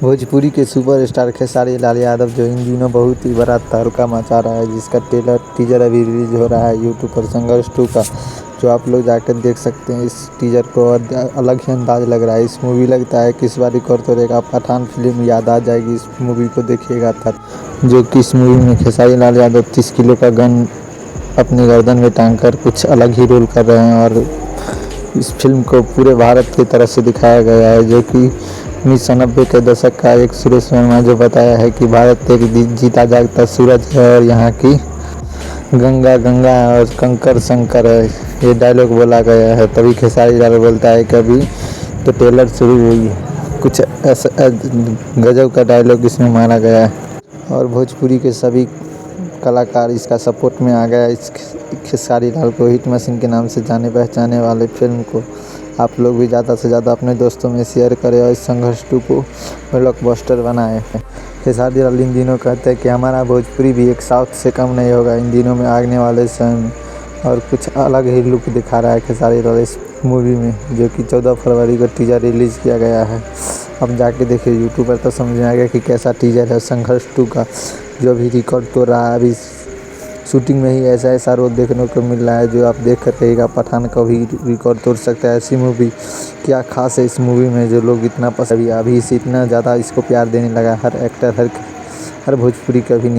भोजपुरी के सुपरस्टार खेसारी लाल यादव जो इन दिनों बहुत ही बड़ा तहलका मचा रहा है, जिसका टीजर अभी रिलीज हो रहा है यूट्यूब पर संघर्ष 2 का, जो आप लोग जाकर देख सकते हैं। इस टीजर को अलग ही अंदाज लग रहा है। इस मूवी लगता है कि इस बार रिकॉर्ड तोड़ेगा। पठान फिल्म याद आ जाएगी इस मूवी को देखिएगा तब, जो कि इस मूवी में खेसारी लाल यादव 30 किलो का गन अपनी गर्दन में टांग कर कुछ अलग ही रोल कर रहे हैं। और इस फिल्म को पूरे भारत की तरफ से दिखाया गया है, जो कि 1990 के दशक का एक सुरेश वर्मा जो बताया है कि भारत एक जीता जागता सूरज है और यहाँ की गंगा गंगा और कंकर शंकर है, ये डायलॉग बोला गया है। तभी खेसारी लाल बोलता है कि अभी तो ट्रेलर शुरू हुई है, कुछ ऐसा गजब का डायलॉग इसमें मारा गया है। और भोजपुरी के सभी कलाकार इसका सपोर्ट में आ गया। इस खेसारी लाल को हिट मशीन के नाम से जाने पहचाने वाले फिल्म को आप लोग भी ज़्यादा से ज़्यादा अपने दोस्तों में शेयर करें और इस संघर्ष 2 को ब्लॉकबस्टर बनाए। खेसारी लाल इन दिनों कहते हैं कि हमारा भोजपुरी भी एक साउथ से कम नहीं होगा इन दिनों में आने वाले समय में, और कुछ अलग ही लुक दिखा रहा है खेसारी लाल इस मूवी में, जो कि 14 फरवरी को टीजर रिलीज़ किया गया है। अब जाके देखिए यूट्यूब पर तो समझ में आ गया कि कैसा टीजर है संघर्ष 2 का, जो भी रिकॉर्ड तोड़ रहा है। अभी शूटिंग में ही ऐसा रोल देखने को मिल रहा है, जो आप देख कर कहिएगा पठान का भी रिकॉर्ड तोड़ सकता है। ऐसी मूवी क्या खास है इस मूवी में जो लोग इतना पसंद, अभी इसे इतना ज़्यादा इसको प्यार देने लगा हर एक्टर, हर भोजपुरी का भी।